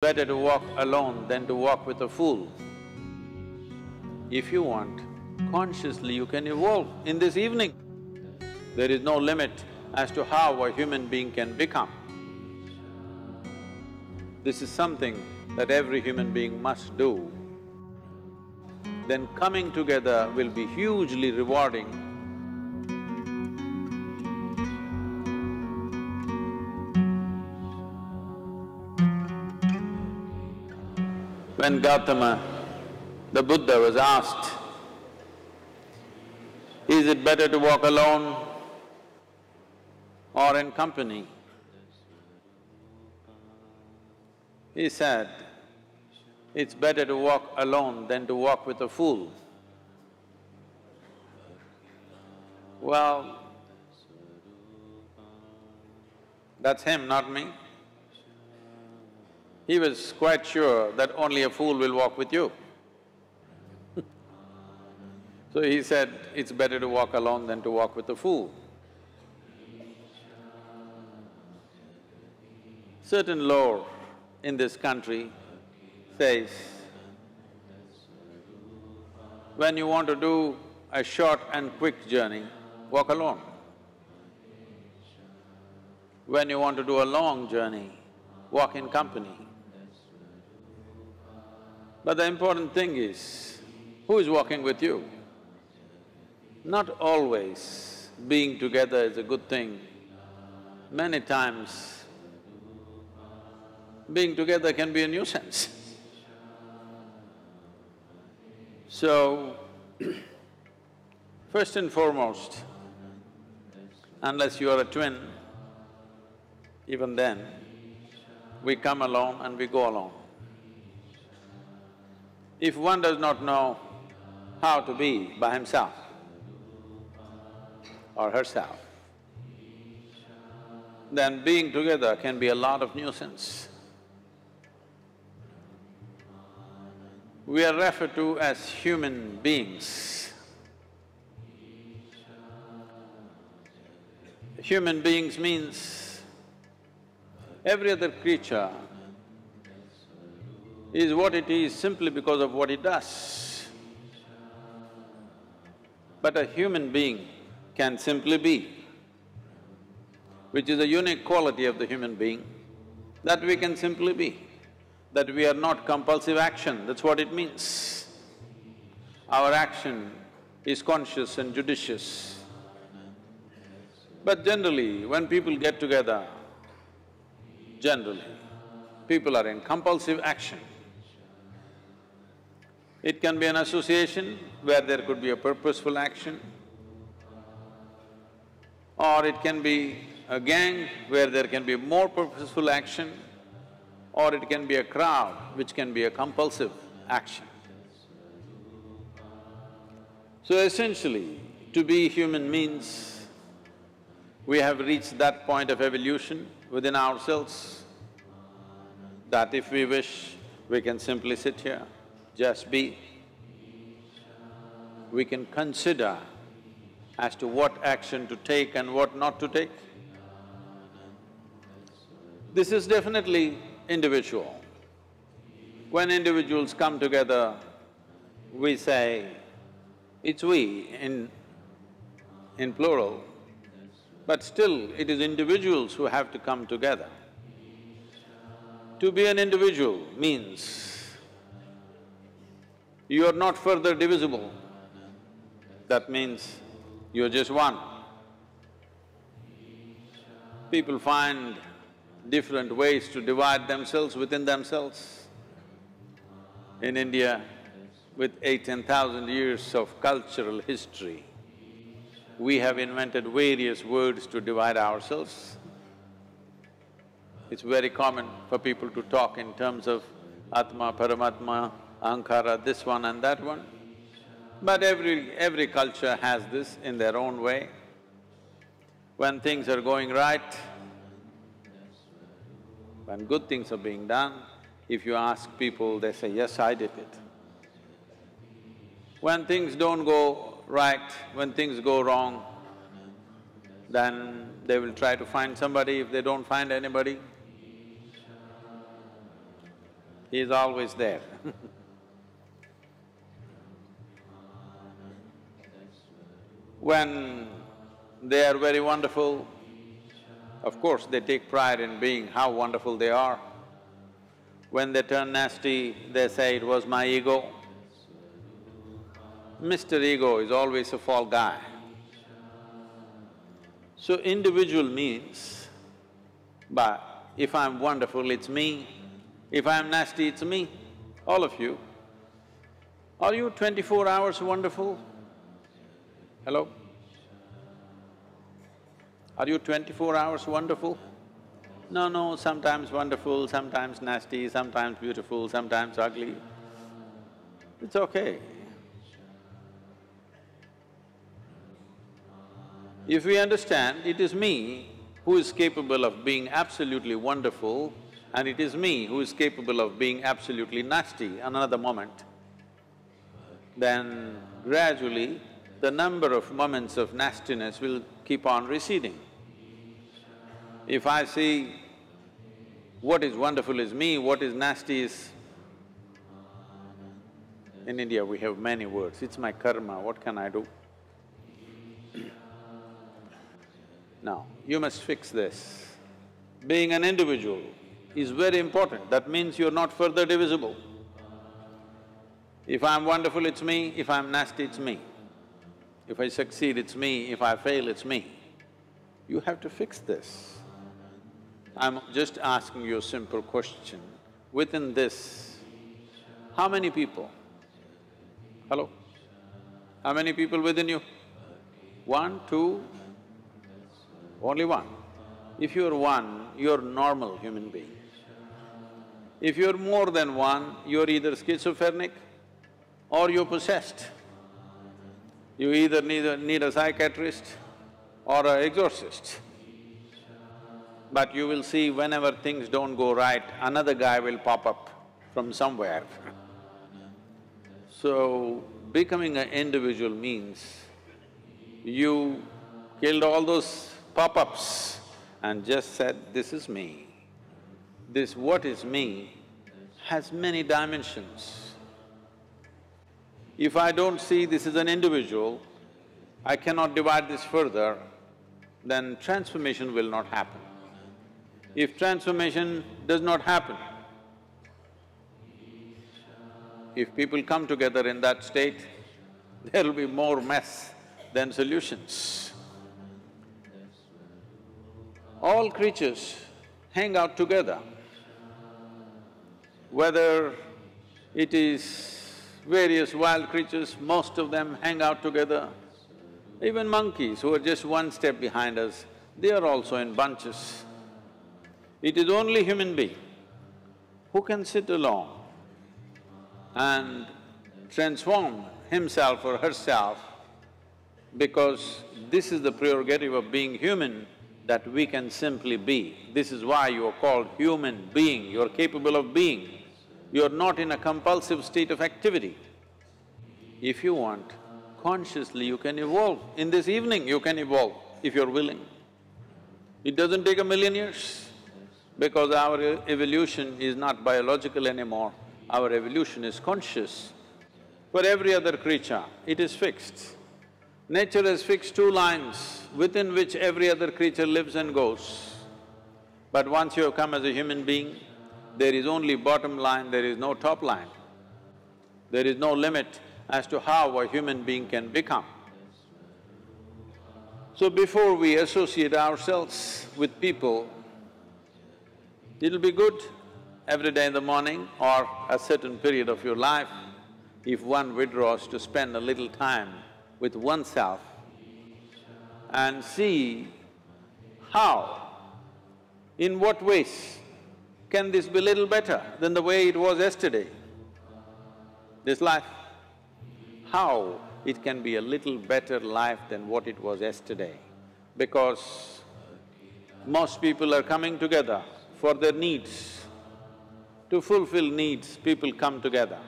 Better to walk alone than to walk with a fool. If you want, consciously you can evolve in this evening. There is no limit as to how a human being can become. This is something that every human being must do. Then coming together will be hugely rewarding. When Gautama, the Buddha, was asked, is it better to walk alone or in company? He said, it's better to walk alone than to walk with a fool. Well, that's him, not me. He was quite sure that only a fool will walk with you. So he said, it's better to walk alone than to walk with a fool. Certain lore in this country says, when you want to do a short and quick journey, walk alone. When you want to do a long journey, walk in company. But the important thing is, who is walking with you? Not always being together is a good thing. Many times, being together can be a nuisance. So, first and foremost, unless you are a twin, even then, we come alone and we go alone. If one does not know how to be by himself or herself, then being together can be a lot of nuisance. We are referred to as human beings. Human beings means every other creature is what it is simply because of what it does. But a human being can simply be, which is a unique quality of the human being, that we can simply be, that we are not compulsive action, that's what it means. Our action is conscious and judicious. But generally, when people get together, generally, people are in compulsive action. It can be an association where there could be a purposeful action, or it can be a gang where there can be more purposeful action, or it can be a crowd which can be a compulsive action. So essentially, to be human means we have reached that point of evolution within ourselves that if we wish, we can simply sit here, just be. We can consider as to what action to take and what not to take. This is definitely individual. When individuals come together, we say, it's we in plural, but still it is individuals who have to come together. To be an individual means you are not further divisible. That means you're just one. People find different ways to divide themselves within themselves. In India, with 8,000–10,000 years of cultural history, we have invented various words to divide ourselves. It's very common for people to talk in terms of Atma, Paramatma, Ahankara, this one and that one. But every culture has this in their own way. When things are going right, when good things are being done, if you ask people, they say, yes, I did it. When things don't go right, when things go wrong, then they will try to find somebody. If they don't find anybody, He is always there. When they are very wonderful, of course they take pride in being how wonderful they are. When they turn nasty, they say, "It was my ego." Mr. Ego is always a fall guy. So individual means, but if I'm wonderful, it's me. If I'm nasty, it's me. All of you. Are you 24 hours wonderful? Hello? Are you 24 hours wonderful? No, sometimes wonderful, sometimes nasty, sometimes beautiful, sometimes ugly. It's okay. If we understand it is me who is capable of being absolutely wonderful and it is me who is capable of being absolutely nasty another moment, then gradually the number of moments of nastiness will keep on receding. If I see what is wonderful is me, what is nasty is… In India we have many words, it's my karma, what can I do? Now, you must fix this. Being an individual is very important, that means you're not further divisible. If I'm wonderful, it's me, if I'm nasty, it's me. If I succeed, it's me, if I fail, it's me. You have to fix this. I'm just asking you a simple question. Within this, how many people? Hello? How many people within you? One, two? Only one. If you're one, you're normal human being. If you're more than one, you're either schizophrenic or you're possessed. You either need a psychiatrist or an exorcist. But you will see whenever things don't go right, another guy will pop up from somewhere. So, becoming an individual means you killed all those pop-ups and just said, "This is me." This what is me has many dimensions. If I don't see this as an individual, I cannot divide this further, then transformation will not happen. If transformation does not happen, if people come together in that state, there will be more mess than solutions. All creatures hang out together. Whether it is various wild creatures, most of them hang out together. Even monkeys who are just one step behind us, they are also in bunches. It is only human being who can sit alone and transform himself or herself, because this is the prerogative of being human, that we can simply be. This is why you are called human being, you're capable of being. You're not in a compulsive state of activity. If you want, consciously you can evolve. In this evening you can evolve, if you're willing. It doesn't take 1,000,000 years, because our evolution is not biological anymore, our evolution is conscious. For every other creature, it is fixed. Nature has fixed two lines within which every other creature lives and goes. But once you have come as a human being, there is only bottom line, there is no top line. There is no limit as to how a human being can become. So before we associate ourselves with people, it'll be good every day in the morning or a certain period of your life, if one withdraws to spend a little time with oneself and see how, in what ways can this be little better than the way it was yesterday, this life? How it can be a little better life than what it was yesterday, because most people are coming together for their needs. To fulfill needs, people come together.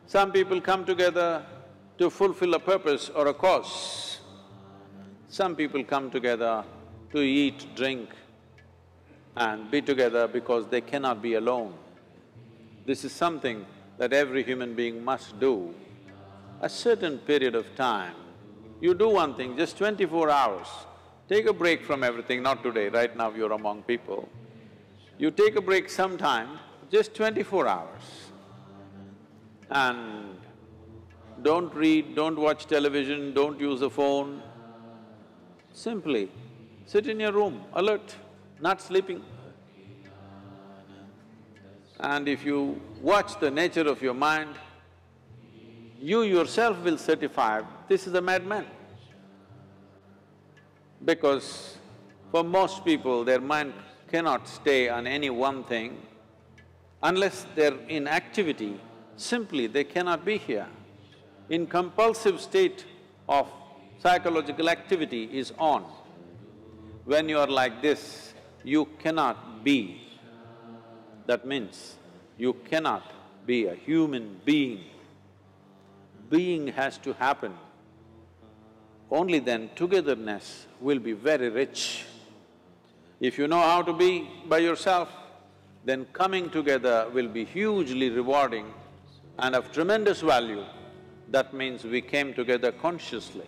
Some people come together to fulfill a purpose or a cause. Some people come together to eat, drink and be together because they cannot be alone. This is something that every human being must do. A certain period of time, you do one thing, just 24 hours, take a break from everything, not today, right now you're among people. You take a break sometime, just 24 hours. And don't read, don't watch television, don't use a phone. Simply sit in your room, alert, not sleeping. And if you watch the nature of your mind, you yourself will certify, this is a madman. Because for most people, their mind cannot stay on any one thing. Unless they're in activity, simply they cannot be here. In compulsive state of psychological activity is on. When you are like this, you cannot be. That means you cannot be a human being. Being has to happen. Only then togetherness will be very rich. If you know how to be by yourself, then coming together will be hugely rewarding and of tremendous value. That means we came together consciously.